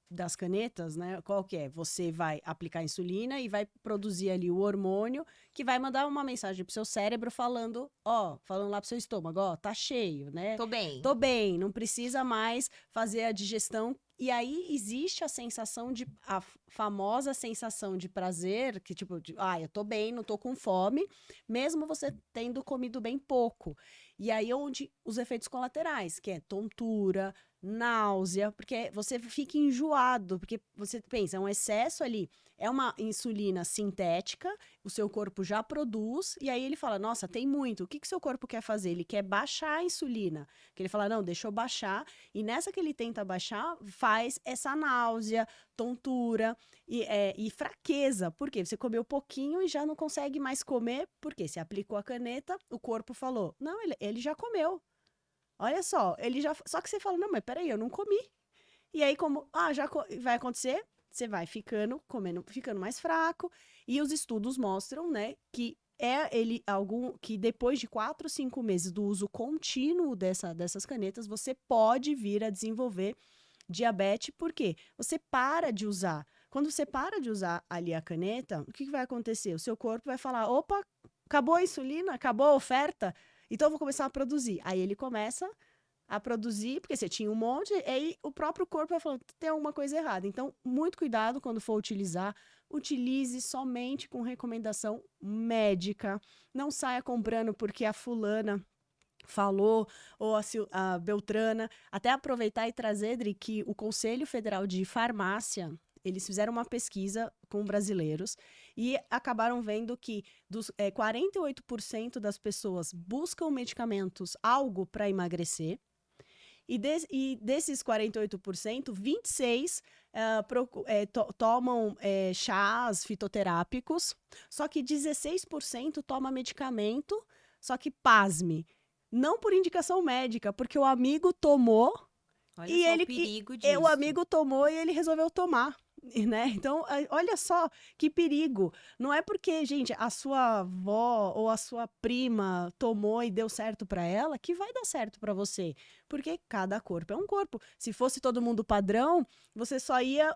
das canetas, né? Qual que é? Você vai aplicar insulina e vai produzir ali o hormônio que vai mandar uma mensagem pro seu cérebro falando lá pro seu estômago, tá cheio, né? Tô bem. Tô bem, não precisa mais fazer a digestão. E aí existe a famosa sensação de prazer, que tipo, eu tô bem, não tô com fome, mesmo você tendo comido bem pouco. E aí onde os efeitos colaterais, que é tontura, náusea, porque você fica enjoado, porque você pensa, é um excesso ali, é uma insulina sintética, o seu corpo já produz, e aí ele fala, nossa, tem muito, o que que seu corpo quer fazer? Ele quer baixar a insulina, que ele fala, não, deixa eu baixar, e nessa que ele tenta baixar, faz essa náusea, tontura e fraqueza, por quê? Você comeu pouquinho e já não consegue mais comer, porque você aplicou a caneta, o corpo falou, não, ele já comeu. Olha só, só que você fala, não, mas peraí, eu não comi. E aí, como, vai acontecer, você vai ficando mais fraco. E os estudos mostram, né, que que depois de 4, 5 meses do uso contínuo dessas canetas, você pode vir a desenvolver diabetes, porque você para de usar. Quando você para de usar ali a caneta, o que vai acontecer? O seu corpo vai falar, opa, acabou a insulina, acabou a oferta, então eu vou começar a produzir. Aí ele começa a produzir, porque você tinha um monte, e aí o próprio corpo vai falando, tem alguma coisa errada. Então, muito cuidado quando for utilizar. Utilize somente com recomendação médica. Não saia comprando porque a fulana falou, ou a Beltrana. Até aproveitar e trazer, Dri, que o Conselho Federal de Farmácia, eles fizeram uma pesquisa com brasileiros e acabaram vendo que 48% das pessoas buscam medicamentos, algo para emagrecer, e desses 48%, 26% tomam chás fitoterápicos, só que 16% toma medicamento, só que pasme, não por indicação médica, porque o amigo tomou. Olha só o perigo disso. O amigo tomou e ele resolveu tomar, né? Então, olha só que perigo. Não é porque, gente, a sua avó ou a sua prima tomou e deu certo para ela que vai dar certo para você. Porque cada corpo é um corpo. Se fosse todo mundo padrão, você só ia...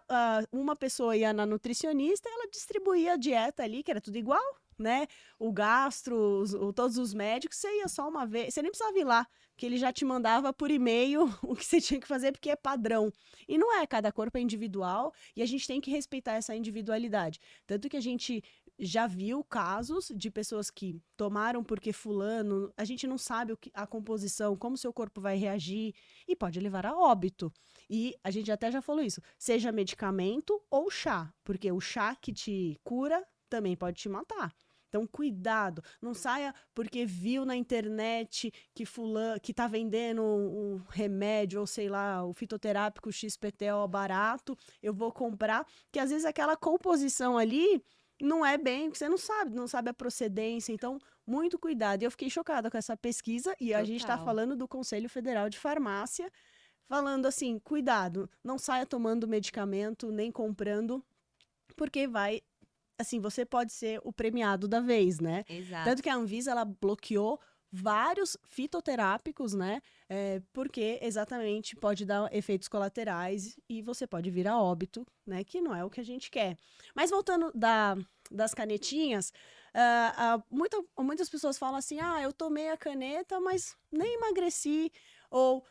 uma pessoa ia na nutricionista, ela distribuía a dieta ali, que era tudo igual, né? O gastro, todos os médicos, você ia só uma vez. Você nem precisava ir lá, que ele já te mandava por e-mail o que você tinha que fazer, porque é padrão. E não é, cada corpo é individual e a gente tem que respeitar essa individualidade. Tanto que a gente já viu casos de pessoas que tomaram porque fulano, a gente não sabe a composição, como seu corpo vai reagir e pode levar a óbito. E a gente até já falou isso, seja medicamento ou chá, porque o chá que te cura também pode te matar. Então, cuidado, não saia porque viu na internet que tá vendendo um remédio, ou sei lá, o fitoterápico XPTO barato, eu vou comprar, que às vezes aquela composição ali não é bem, você não sabe a procedência, então, muito cuidado. E eu fiquei chocada com essa pesquisa, e a gente tá falando do Conselho Federal de Farmácia, falando assim, cuidado, não saia tomando medicamento, nem comprando, porque assim, você pode ser o premiado da vez, né? Exato. Tanto que a Anvisa, ela bloqueou vários fitoterápicos, né? Porque exatamente pode dar efeitos colaterais e você pode vir a óbito, né? Que não é o que a gente quer. Mas voltando das canetinhas, muitas pessoas falam assim, eu tomei a caneta, mas nem emagreci. Ou,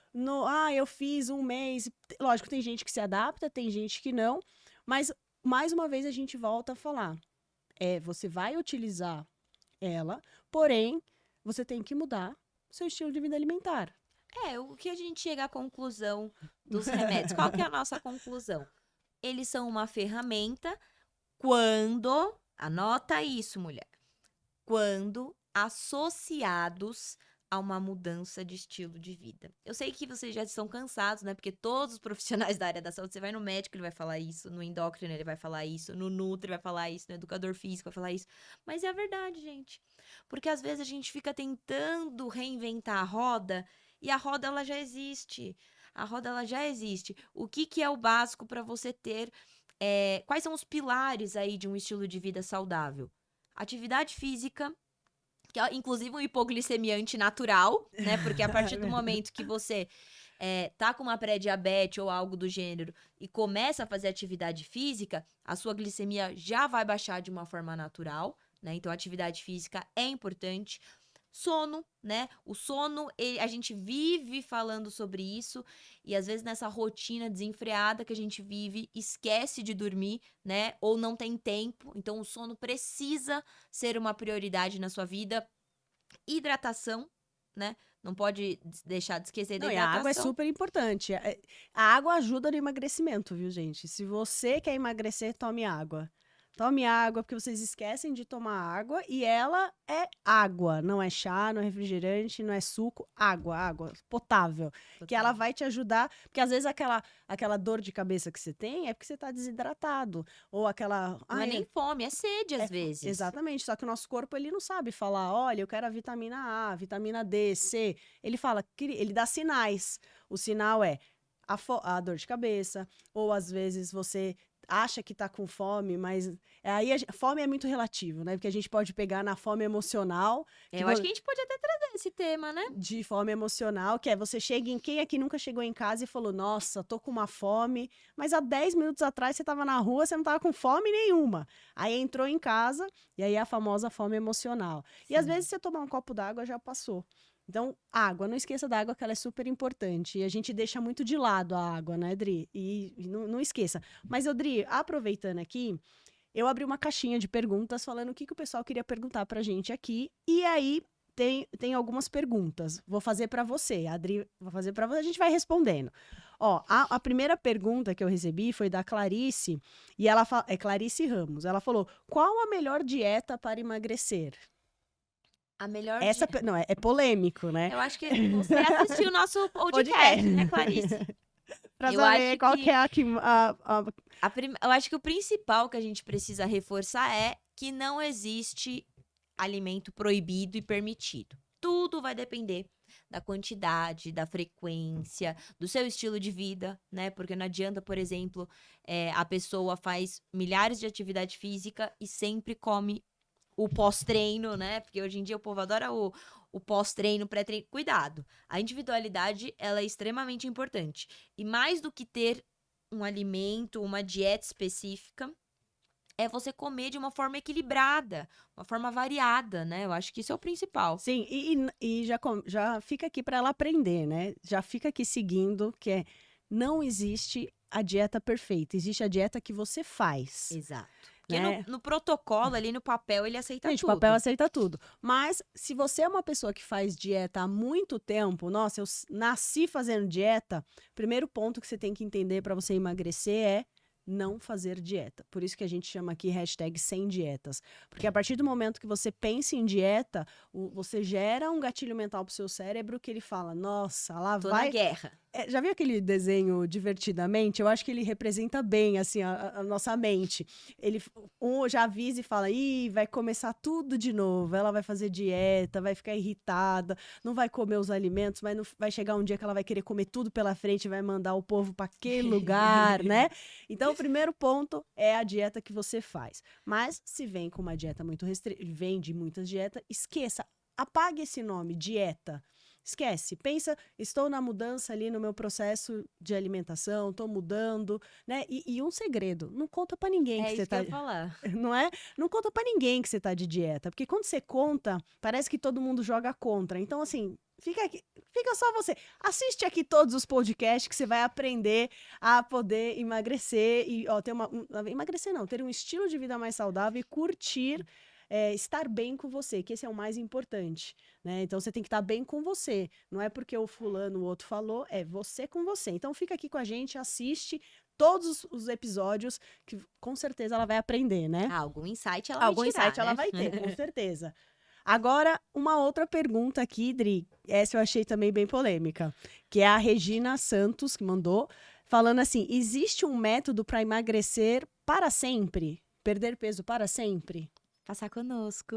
eu fiz um mês. Lógico, tem gente que se adapta, tem gente que não. Mas mais uma vez a gente volta a falar, você vai utilizar ela, porém, você tem que mudar seu estilo de vida alimentar. O que a gente chega à conclusão dos remédios? Qual que é a nossa conclusão? Eles são uma ferramenta quando, anota isso, mulher, quando associados a uma mudança de estilo de vida. Eu sei que vocês já estão cansados, né? Porque todos os profissionais da área da saúde, você vai no médico, ele vai falar isso, no endócrino ele vai falar isso, no nutri vai falar isso, no educador físico vai falar isso. Mas é a verdade, gente. Porque às vezes a gente fica tentando reinventar a roda e a roda ela já existe. A roda ela já existe. O que é o básico para você ter quais são os pilares aí de um estilo de vida saudável? Atividade física, que é inclusive um hipoglicemiante natural, né? Porque a partir do momento que você tá com uma pré-diabetes ou algo do gênero e começa a fazer atividade física, a sua glicemia já vai baixar de uma forma natural, né? Então, a atividade física é importante. Sono, né? O sono, a gente vive falando sobre isso e às vezes nessa rotina desenfreada que a gente vive, esquece de dormir, né? Ou não tem tempo. Então, o sono precisa ser uma prioridade na sua vida. Hidratação, né? Não pode deixar de esquecer da Não, e a água é hidratação. super importante. A água ajuda no emagrecimento, viu, gente? Se você quer emagrecer, tome água. Tome água, porque vocês esquecem de tomar água e ela é água, não é chá, não é refrigerante, não é suco, água potável. Que ela vai te ajudar, porque às vezes aquela dor de cabeça que você tem é porque você tá desidratado, ou aquela... Não é nem fome, é sede às vezes. Exatamente, só que o nosso corpo, ele não sabe falar, olha, eu quero a vitamina A, vitamina D, C. Ele fala, ele dá sinais. O sinal é a dor de cabeça, ou às vezes você acha que tá com fome, mas aí fome é muito relativo, né? Porque a gente pode pegar na fome emocional. Eu acho que a gente pode até trazer esse tema, né? De fome emocional, que é você chega em quem aqui nunca chegou em casa e falou, nossa, tô com uma fome, mas há 10 minutos atrás você tava na rua, você não tava com fome nenhuma. Aí entrou em casa, e aí é a famosa fome emocional. E às vezes você tomar um copo d'água já passou. Então, água, não esqueça da água, que ela é super importante. E a gente deixa muito de lado a água, né, Dri? E não esqueça. Mas, Dri, aproveitando aqui, eu abri uma caixinha de perguntas falando o que o pessoal queria perguntar pra gente aqui. E aí, tem algumas perguntas. Vou fazer pra você, Adri, vou fazer pra você, a gente vai respondendo. Ó, a primeira pergunta que eu recebi foi da Clarice, e ela é Clarice Ramos. Ela falou, qual a melhor dieta para emagrecer? A melhor Não, é polêmico, né? Eu acho que você assistiu o nosso podcast, né, Clarice? Pra Eu saber acho qual que que é eu acho que o principal que a gente precisa reforçar é que não existe alimento proibido e permitido. Tudo vai depender da quantidade, da frequência, do seu estilo de vida, né? Porque não adianta, por exemplo, a pessoa faz milhares de atividade física e sempre come o pós-treino, né? Porque hoje em dia o povo adora o pós-treino, pré-treino. Cuidado, a individualidade, ela é extremamente importante. E mais do que ter um alimento, uma dieta específica, é você comer de uma forma equilibrada, uma forma variada, né? Eu acho que isso é o principal. Sim, e já fica aqui para ela aprender, né? Já fica aqui seguindo, que não existe a dieta perfeita, existe a dieta que você faz. Exato. Porque né? no protocolo, ali no papel, ele aceita Gente, tudo. o papel aceita tudo. Mas, se você é uma pessoa que faz dieta há muito tempo, nossa, eu nasci fazendo dieta, primeiro ponto que você tem que entender para você emagrecer é não fazer dieta. Por isso que a gente chama aqui #sem-dietas. Porque a partir do momento que você pensa em dieta, você gera um gatilho mental pro seu cérebro que ele fala, nossa, lá Tô vai... na guerra. Já viu aquele desenho Divertidamente? Eu acho que ele representa bem, assim, a nossa mente. Ele já avisa e fala, ih, vai começar tudo de novo, ela vai fazer dieta, vai ficar irritada, não vai comer os alimentos, mas vai chegar um dia que ela vai querer comer tudo pela frente e vai mandar o povo para aquele lugar, né? Então, o primeiro ponto é a dieta que você faz. Mas, se vem com uma dieta muito vem de muitas dietas, esqueça, apague esse nome, dieta. Esquece, pensa, estou na mudança ali no meu processo de alimentação, estou mudando, né? E um segredo, não conta para ninguém que você tá... É isso que eu ia falar. Não é? Não conta para ninguém que você tá de dieta, porque quando você conta, parece que todo mundo joga contra. Então, assim, fica só você. Assiste aqui todos os podcasts que você vai aprender a poder emagrecer e, ó, emagrecer não, ter um estilo de vida mais saudável e curtir estar bem com você, que esse é o mais importante, né? Então, você tem que estar bem com você. Não é porque o fulano, o outro falou, é você com você. Então, fica aqui com a gente, assiste todos os episódios, que com certeza ela vai aprender, né? Algum insight ela vai tirar, Insight né? ela vai ter, com certeza. Agora, uma outra pergunta aqui, Dri, essa eu achei também bem polêmica, que é a Regina Santos, que mandou, falando assim, existe um método para emagrecer para sempre? Perder peso para sempre? passar conosco.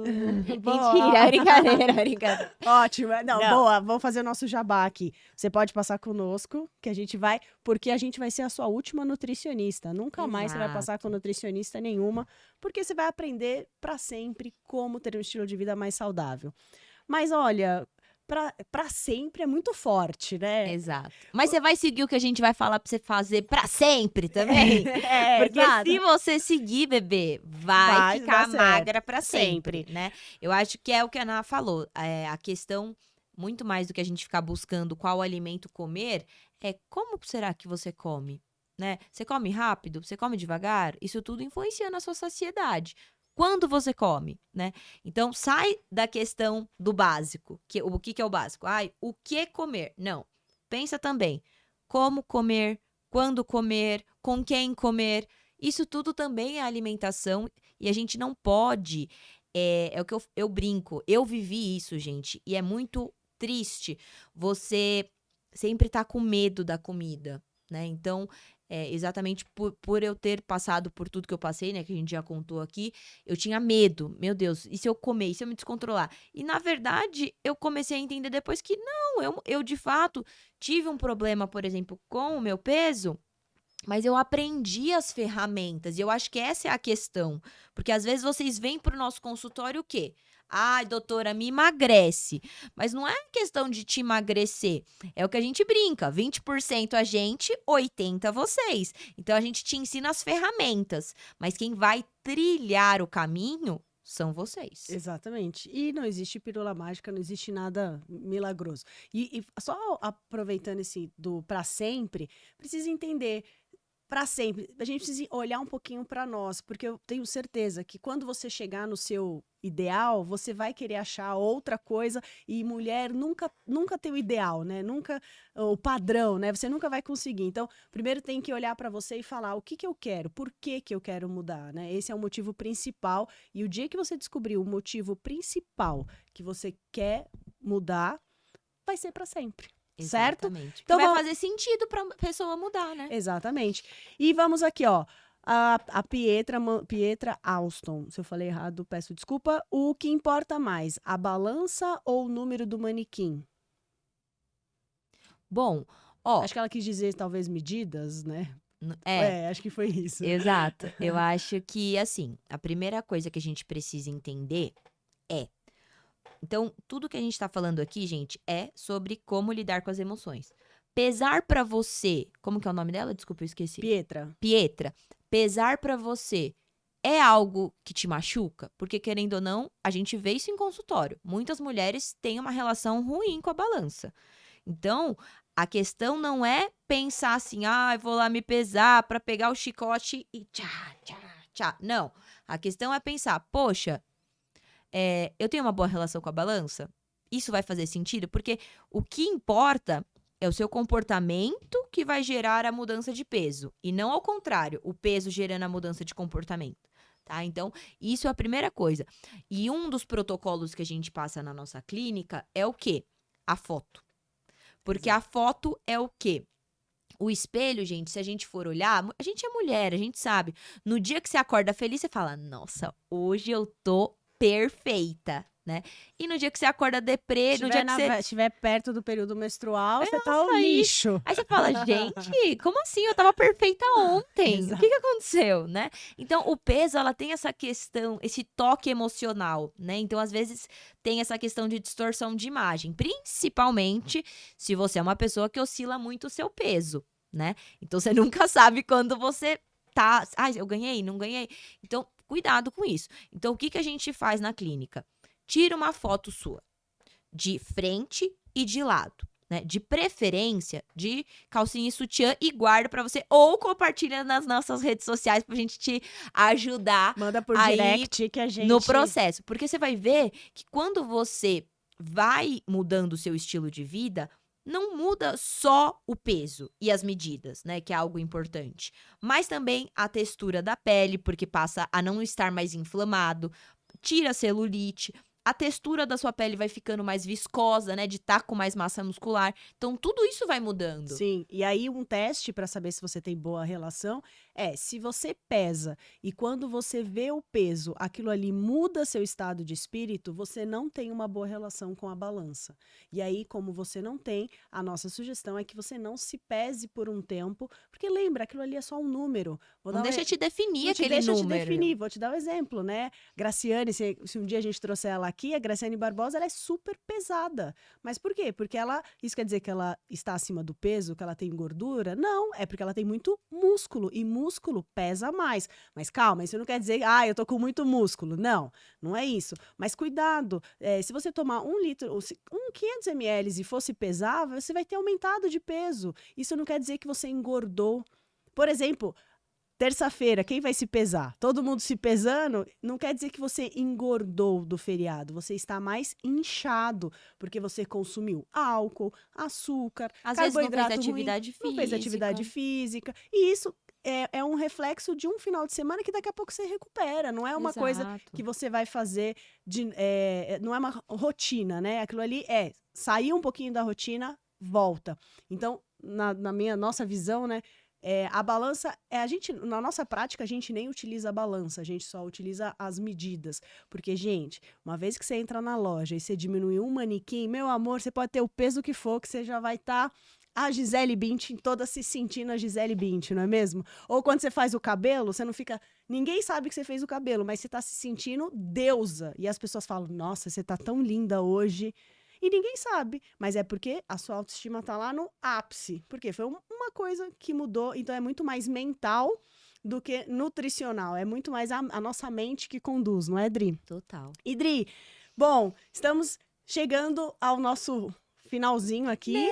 Boa. Mentira, brincadeira, brincadeira. Ótimo. Não, Não. boa. Vamos fazer o nosso jabá aqui. Você pode passar conosco, que a gente vai, porque a gente vai ser a sua última nutricionista. Nunca mais você vai passar com Exato. nutricionista nenhuma, porque você vai aprender para sempre como ter um estilo de vida mais saudável. Mas olha, para sempre é muito forte, né? Exato. Mas você vai seguir o que a gente vai falar pra você fazer pra sempre também? Porque exato. se você seguir, bebê, vai Vai ficar dar certo. magra pra Sempre. sempre, né? Eu acho que é o que a Ana falou. A questão, muito mais do que a gente ficar buscando qual alimento comer, é como será que você come, né? Você come rápido? Você come devagar? Isso tudo influencia na sua saciedade. Quando você come, né? Então, sai da questão do básico. O que é o básico? Ai, o que comer? Não. Pensa também. Como comer, quando comer, com quem comer. Isso tudo também é alimentação e a gente não pode. É o que eu brinco. Eu vivi isso, gente. E é muito triste você sempre estar com medo da comida, né? Então, exatamente por eu ter passado por tudo que eu passei, né? Que a gente já contou aqui, eu tinha medo. Meu Deus, e se eu comer? E se eu me descontrolar? E, na verdade, eu comecei a entender depois que não, eu de fato tive um problema, por exemplo, com o meu peso. Mas eu aprendi as ferramentas, e eu acho que essa é a questão. Porque às vezes vocês vêm para o nosso consultório o quê? Ai, doutora, me emagrece. Mas não é questão de te emagrecer. É o que a gente brinca: 20% a gente, 80% vocês. Então a gente te ensina as ferramentas. Mas quem vai trilhar o caminho são vocês. Exatamente. E não existe pílula mágica, não existe nada milagroso. E só aproveitando esse do para sempre, precisa entender. Para sempre, a gente precisa olhar um pouquinho para nós, porque eu tenho certeza que quando você chegar no seu ideal, você vai querer achar outra coisa, e mulher nunca tem o ideal, né? Nunca o padrão, né? Você nunca vai conseguir. Então, primeiro tem que olhar para você e falar o que eu quero, por que eu quero mudar, né? Esse é o motivo principal, e o dia que você descobrir o motivo principal que você quer mudar, vai ser para sempre. Certo? Exatamente. Então Porque vai vamos... fazer sentido pra pessoa mudar, né? Exatamente. E vamos aqui, ó. A Pietra Alston. Se eu falei errado, peço desculpa. O que importa mais, a balança ou o número do manequim? Bom, ó. Acho que ela quis dizer, talvez, medidas, né? É. Acho que foi isso. Exato. Eu acho que, assim, a primeira coisa que a gente precisa entender é. Então, tudo que a gente tá falando aqui, gente, é sobre como lidar com as emoções. Pesar pra você. Como que é o nome dela? Desculpa, eu esqueci. Pietra. Pesar pra você é algo que te machuca? Porque, querendo ou não, a gente vê isso em consultório. Muitas mulheres têm uma relação ruim com a balança. Então, a questão não é pensar assim, eu vou lá me pesar pra pegar o chicote e tchá, tchá, tchá. Não. A questão é pensar, poxa, eu tenho uma boa relação com a balança? Isso vai fazer sentido? Porque o que importa é o seu comportamento que vai gerar a mudança de peso. E não ao contrário, o peso gerando a mudança de comportamento. Tá? Então, isso é a primeira coisa. E um dos protocolos que a gente passa na nossa clínica é o quê? A foto. Porque a foto é o quê? O espelho, gente, se a gente for olhar, a gente é mulher, a gente sabe. No dia que você acorda feliz, você fala, nossa, hoje eu tô perfeita, né? E no dia que você acorda deprê, no dia que você... estiver perto do período menstrual, você tá um lixo. Aí você fala, gente, como assim? Eu tava perfeita ontem. O que aconteceu, né? Então, o peso, ela tem essa questão, esse toque emocional, né? Então, às vezes, tem essa questão de distorção de imagem. Principalmente se você é uma pessoa que oscila muito o seu peso, né? Então, você nunca sabe quando você tá... eu ganhei, não ganhei. Então, cuidado com isso. Então, o que a gente faz na clínica? Tira uma foto sua, de frente e de lado, né? De preferência, de calcinha e sutiã, e guarda pra você, ou compartilha nas nossas redes sociais pra gente te ajudar. Manda por aí direct que a gente... no processo. Porque você vai ver que quando você vai mudando o seu estilo de vida, não muda só o peso e as medidas, né, que é algo importante, mas também a textura da pele, porque passa a não estar mais inflamado, tira a celulite, a textura da sua pele vai ficando mais viscosa, né, de estar com mais massa muscular. Então, tudo isso vai mudando. Sim, e aí um teste para saber se você tem boa relação Se você pesa e quando você vê o peso, aquilo ali muda seu estado de espírito, você não tem uma boa relação com a balança. E aí, como você não tem, a nossa sugestão é que você não se pese por um tempo, porque lembra, aquilo ali é só um número. Vou Não dar um deixa te definir Não te aquele deixa te número. definir. Vou te dar um exemplo, né? Graciane, se um dia a gente trouxer ela aqui, a Graciane Barbosa, ela é super pesada. Mas por quê? Porque isso quer dizer que ela está acima do peso, que ela tem gordura? Não, é porque ela tem muito músculo, e músculo pesa mais. Mas calma, isso não quer dizer, eu tô com muito músculo. Não, não é isso. Mas cuidado, se você tomar 1 litro, 500 ml e fosse pesar, você vai ter aumentado de peso. Isso não quer dizer que você engordou. Por exemplo, terça-feira, quem vai se pesar? Todo mundo se pesando, não quer dizer que você engordou do feriado. Você está mais inchado, porque você consumiu álcool, açúcar, Às vezes não fez carboidrato ruim, atividade não fez atividade física. E isso é um reflexo de um final de semana que daqui a pouco você recupera. Não é uma coisa Exato. que você vai fazer, não é uma rotina, né? Aquilo ali sair um pouquinho da rotina, volta. Então, na nossa visão, né? A balança, na nossa prática, a gente nem utiliza a balança, a gente só utiliza as medidas. Porque, gente, uma vez que você entra na loja e você diminui um manequim, meu amor, você pode ter o peso que for, que você já vai estar a Gisele Bündchen toda se sentindo a Gisele Bündchen, não é mesmo? Ou quando você faz o cabelo, você não fica... Ninguém sabe que você fez o cabelo, mas você tá se sentindo deusa. E as pessoas falam, nossa, você tá tão linda hoje. E ninguém sabe, mas é porque a sua autoestima tá lá no ápice. Porque foi uma coisa que mudou, então é muito mais mental do que nutricional. É muito mais a nossa mente que conduz, não é, Dri? Total. E Dri, bom, estamos chegando ao nosso finalzinho aqui.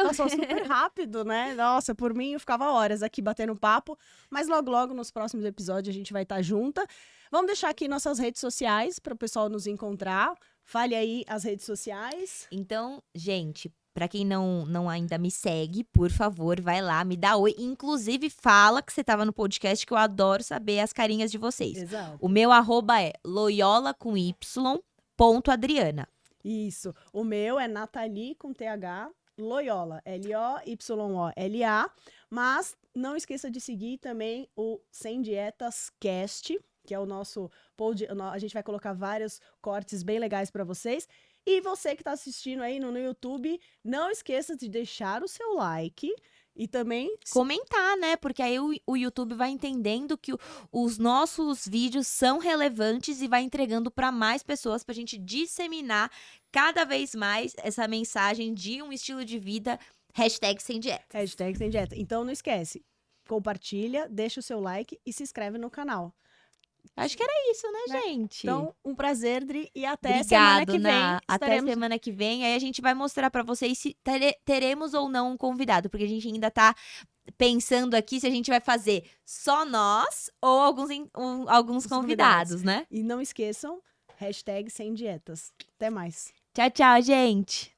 Passou super rápido, né? Nossa, por mim eu ficava horas aqui batendo papo, mas logo nos próximos episódios a gente vai estar junta. Vamos deixar aqui nossas redes sociais para o pessoal nos encontrar. Fale aí as redes sociais. Então, gente, pra quem não ainda me segue, por favor, vai lá, me dá oi. Inclusive, fala que você tava no podcast, que eu adoro saber as carinhas de vocês. Exato. O meu arroba é loyola com y.adriana. Isso. O meu é Nathalie com TH, Loyola, Loyola. Mas não esqueça de seguir também o Sem Dietas Cast, que é o nosso pod. A gente vai colocar vários cortes bem legais para vocês. E você que está assistindo aí no YouTube, não esqueça de deixar o seu like e também comentar, né? Porque aí o YouTube vai entendendo que os nossos vídeos são relevantes e vai entregando para mais pessoas pra gente disseminar cada vez mais essa mensagem de um estilo de vida #sem dieta. #sem dieta. Então não esquece, compartilha, deixa o seu like e se inscreve no canal. Acho que era isso, né, gente? Então, um prazer, Dri, e até semana que vem. Até semana que vem. Aí a gente vai mostrar pra vocês se teremos ou não um convidado, porque a gente ainda tá pensando aqui se a gente vai fazer só nós ou alguns convidados, né? E não esqueçam, #sem dietas. Até mais. Tchau, tchau, gente!